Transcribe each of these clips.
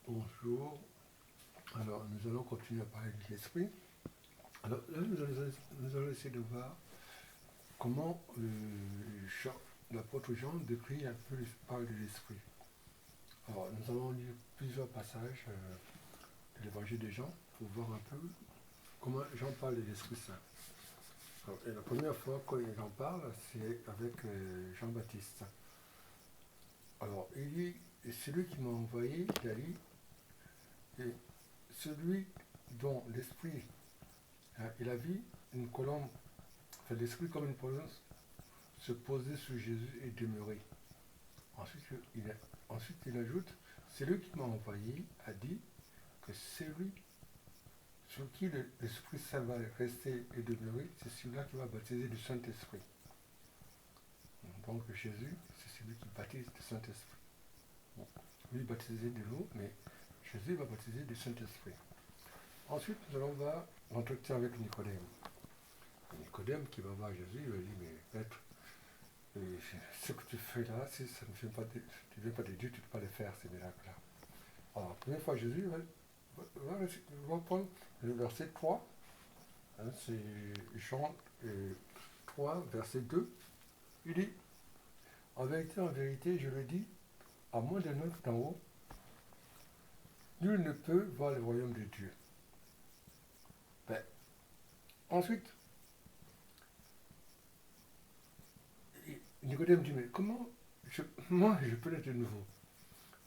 Bonjour. Alors, nous allons continuer à parler de l'esprit. Alors, là, nous allons essayer de voir comment l'apôtre Jean décrit un peu parle de l'esprit. Alors, nous allons lire plusieurs passages de l'évangile de Jean pour voir un peu comment Jean parle de l'Esprit Saint. Alors, et la première fois qu'il en parle, c'est avec Jean-Baptiste. Alors, il dit, c'est lui qui m'a envoyé, il a dit, et celui dont l'esprit, il a vu une colombe, enfin l'esprit comme une colombe se poser sur Jésus et demeurer. Ensuite, il ajoute, celui qui m'a envoyé a dit que celui sur qui l'Esprit Saint va rester et demeurer, c'est celui-là qui va baptiser du Saint-Esprit. Donc Jésus, c'est celui qui baptise du Saint-Esprit. Bon, lui baptiser de l'eau, mais Jésus va baptiser du Saint-Esprit. Ensuite, nous allons voir l'entretien avec Nicodème. Nicodème qui va voir Jésus, il va dire, mais maître, ce que tu fais là, si ça ne vient pas tu ne viens pas de Dieu, tu ne peux pas les faire, ces miracles-là. Alors, la première fois, Jésus va prendre le verset 3, c'est Jean 3, verset 2. Il dit, en vérité, je le dis, à moins d'un autre d'en haut, nul ne peut voir le royaume de Dieu. Ben, ensuite, Nicodème dit, mais comment moi je peux l'être de nouveau?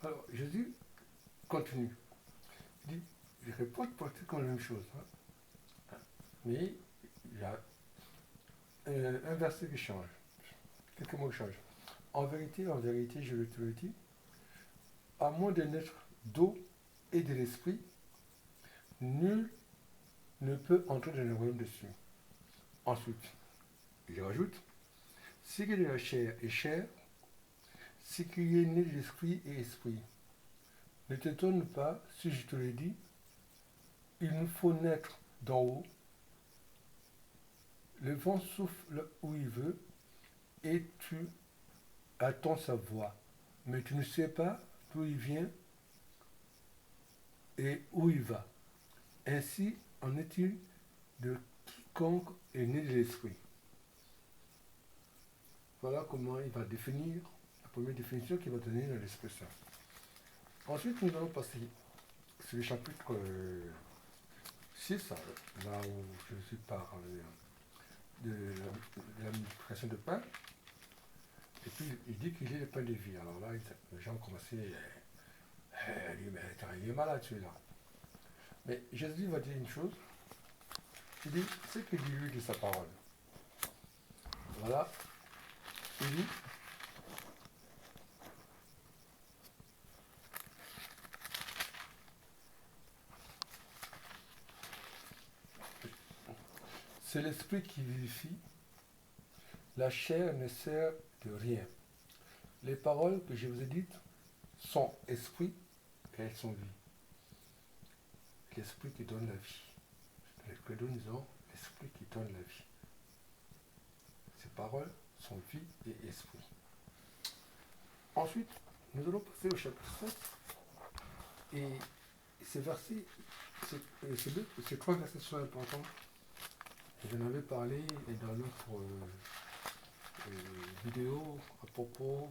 Alors Jésus continue. Il dit, il répète pratiquement la même chose. Mais il y a un verset qui change. Quelques mots qui changent. En vérité, je te le dis, à moins de naître d'eau et de l'esprit, nul ne peut entrer dans le royaume de Dieu. Ensuite, il rajoute, ce qui est de la chair est chair, ce qui est né de l'esprit est esprit. Ne t'étonne pas si je te le dis, il nous faut naître d'en haut. Le vent souffle où il veut et tu attends sa voix. Mais tu ne sais pas d'où il vient et où il va. Ainsi en est-il de quiconque est né de l'esprit. Voilà comment il va définir la première définition qu'il va donner dans l'Esprit Saint. Ensuite, nous allons passer sur le chapitre 6, là où Jésus parle de la multiplication de pain. Et puis, il dit qu'il est le pain de vie. Alors là, les gens ont commencé à dire, mais il est malade celui-là. Mais Jésus va dire une chose. Il dit, ce qu'il dit lui de sa parole. Voilà. Il dit, c'est l'esprit qui vivifie. La chair ne sert de rien. Les paroles que je vous ai dites sont esprit et elles sont vie. L'esprit qui donne la vie. Que nous disons, l'esprit qui donne la vie. Ces paroles sont vie et esprit. Ensuite, nous allons passer au chapitre 7. Et ces versets, ces trois versets sont importants. J'en avais parlé dans notre vidéo à propos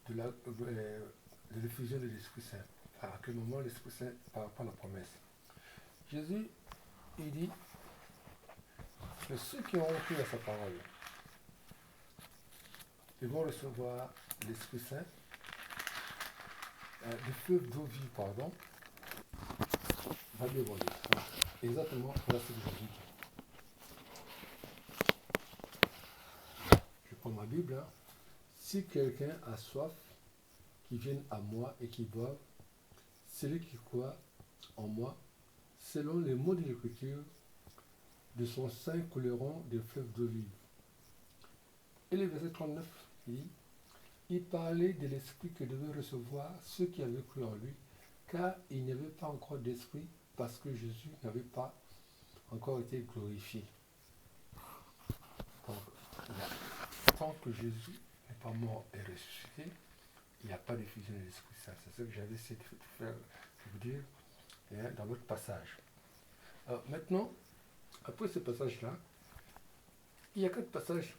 de l'effusion de l'Esprit Saint. À quel moment l'Esprit Saint par rapport à la promesse. Jésus, il dit que ceux qui ont cru à sa parole, ils vont recevoir l'Esprit Saint, des fleuves d'eau vive, pardon, va déborder. Exactement, voilà ce que Jésus dit. Je prends ma Bible. Si quelqu'un a soif, qu'il vienne à moi et qu'il boive, celui qui croit en moi, selon les mots de l'Écriture, de son sein couleront des fleuves d'eau vive. Et le verset 39 dit, il parlait de l'esprit que devaient recevoir ceux qui avaient cru en lui, car il n'y avait pas encore d'esprit parce que Jésus n'avait pas encore été glorifié. Donc, tant que Jésus n'est pas mort et ressuscité, il n'y a pas d'effusion de l'Esprit Saint. C'est ça que j'avais essayé de faire je veux dire, dans l'autre passage. Alors maintenant, après ce passage-là, il y a 4 passages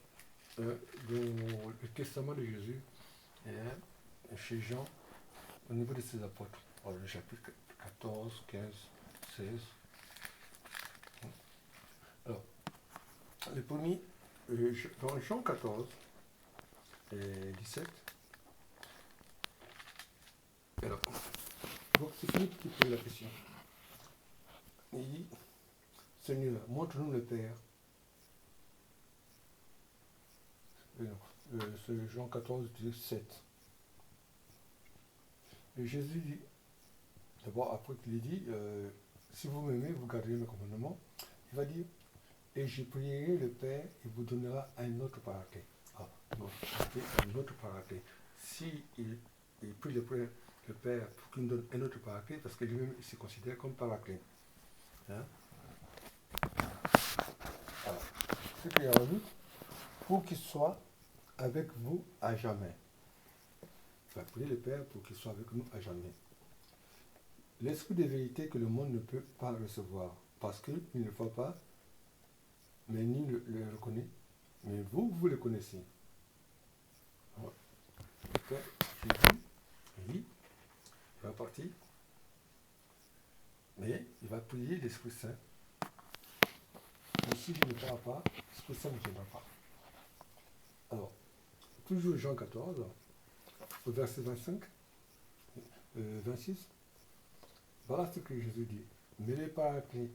dans le testament de Jésus, chez Jean, au niveau de ses apôtres. Alors, le chapitre 14, 15, 16. Alors, le premier, dans Jean 14 et 17, alors, donc c'est Philippe qui pose la question. Il dit, Seigneur, montre-nous le Père. C'est Jean 14, 17. Et Jésus dit, d'abord après qu'il ait dit, si vous m'aimez, vous garderez mes commandements, il va dire, et je prierai le Père, il vous donnera un autre paraclet. Un autre paraclet. Si il prie le Père pour qu'il nous donne un autre paraclet, parce que lui-même il se considère comme paraclet. Hein? Alors, ce qu'il y a en lui, pour qu'il soit avec vous à jamais. Il va prier le Père pour qu'il soit avec nous à jamais. L'esprit de vérité que le monde ne peut pas recevoir, parce qu'il ne le voit pas, mais ni le reconnaît. Mais vous le connaissez. Alors, le Père, Jésus, lui, il va partir, mais il va prier l'Esprit Saint. Et si je ne parle pas, l'Esprit Saint ne viendra pas. Alors, toujours Jean 14, au verset 25, 26, voilà ce que Jésus dit. Mais les paraclés,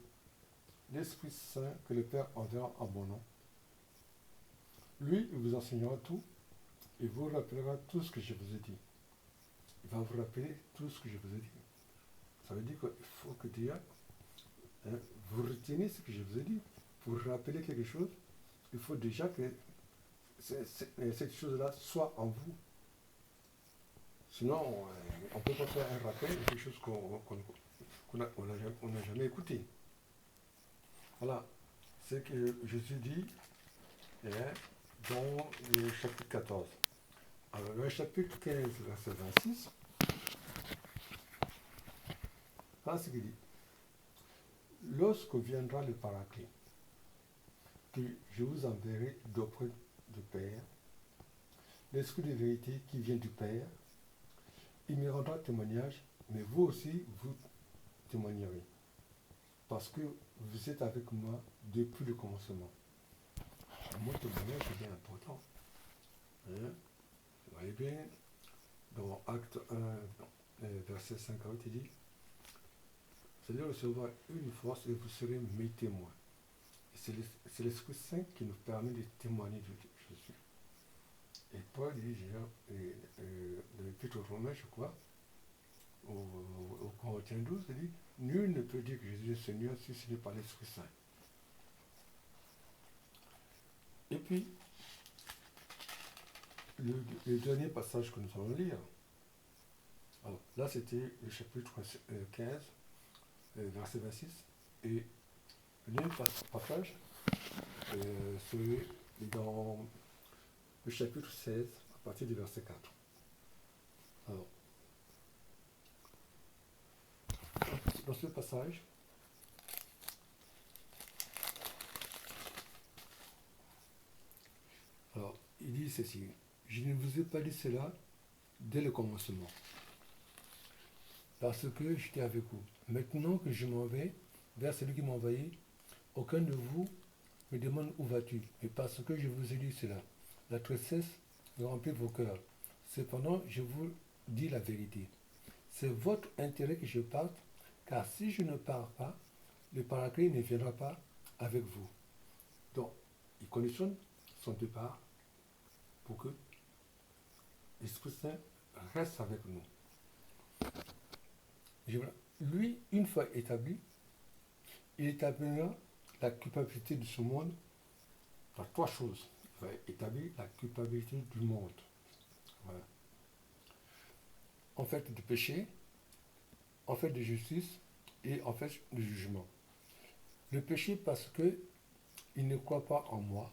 l'Esprit Saint que le Père enverra en mon nom, lui, il vous enseignera tout et vous rappellera tout ce que je vous ai dit. Il va vous rappeler tout ce que je vous ai dit. Ça veut dire qu'il faut que Dieu, vous retenez ce que je vous ai dit. Pour rappeler quelque chose, il faut déjà que cette chose-là soit en vous. Sinon, on ne peut pas faire un rappel de quelque chose qu'on n'a jamais écouté. Voilà, c'est que Jésus dit dans le chapitre 14. Alors, le chapitre 15, verset 26, voilà ce qu'il dit. Lorsque viendra le Paraclet, que je vous enverrai d'auprès du Père, l'Esprit de vérité qui vient du Père, il me rendra témoignage, mais vous aussi, vous témoignerez. Parce que vous êtes avec moi depuis le commencement. Mon témoignage est bien important. Vous voyez bien, dans Acte 1, verset 58, il dit, vous allez recevoir une force et vous serez mes témoins. C'est l'Esprit Saint qui nous permet de témoigner de Jésus. Et Paul dit, dans l'Épître aux Romains, je crois, au Corinthiens 12, il dit, nul ne peut dire que Jésus est Seigneur si ce n'est pas l'Esprit Saint. Et puis, le dernier passage que nous allons lire, alors là c'était le chapitre 15, verset 26, et le dernier passage, c'est dans le chapitre 16, à partir du verset 4. Alors, dans ce passage, alors, il dit ceci, je ne vous ai pas dit cela dès le commencement, parce que j'étais avec vous. Maintenant que je m'en vais vers celui qui m'a envoyé, aucun de vous me demande où vas-tu, et parce que je vous ai dit cela, la tristesse remplit vos cœurs. Cependant, je vous dis la vérité. C'est votre intérêt que je parte, car si je ne pars pas, le Paraclet ne viendra pas avec vous. Donc, il conditionne son départ pour que l'Esprit Saint reste avec nous. Lui, une fois établi, il établira la culpabilité de ce monde par 3 choses. Il va établir la culpabilité du monde. Voilà. En fait du péché, en fait de justice et en fait du jugement. Le péché parce que il ne croit pas en moi.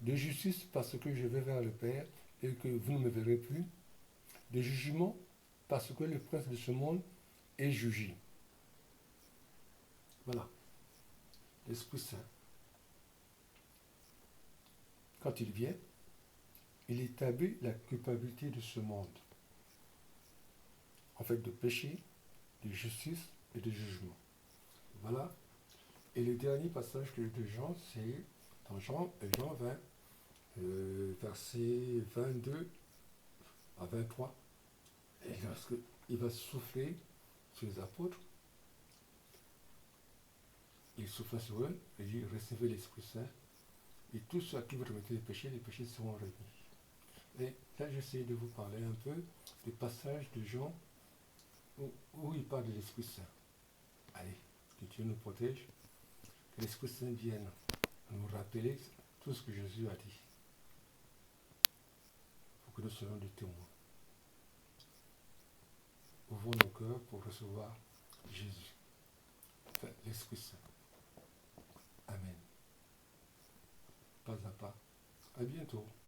De justice parce que je vais vers le Père et que vous ne me verrez plus. De jugement parce que le prince de ce monde et juger. Voilà, l'Esprit Saint. Quand il vient, il établit la culpabilité de ce monde, en fait de péché, de justice et de jugement. Voilà. Et le dernier passage de Jean, c'est dans Jean 20, versets 22 à 23. Et lorsqu'il va souffler sur les apôtres, il souffle sur eux, il dit recevez l'Esprit Saint, et tous ceux à qui vous remettez les péchés seront remis. Et là, j'essaie de vous parler un peu des passages de Jean où il parle de l'Esprit Saint. Allez, que Dieu nous protège, que l'Esprit Saint vienne nous rappeler tout ce que Jésus a dit, pour que nous soyons des témoins. Ouvrons nos cœurs pour recevoir Jésus, enfin, l'Esprit Saint. Amen. Pas à pas. À bientôt.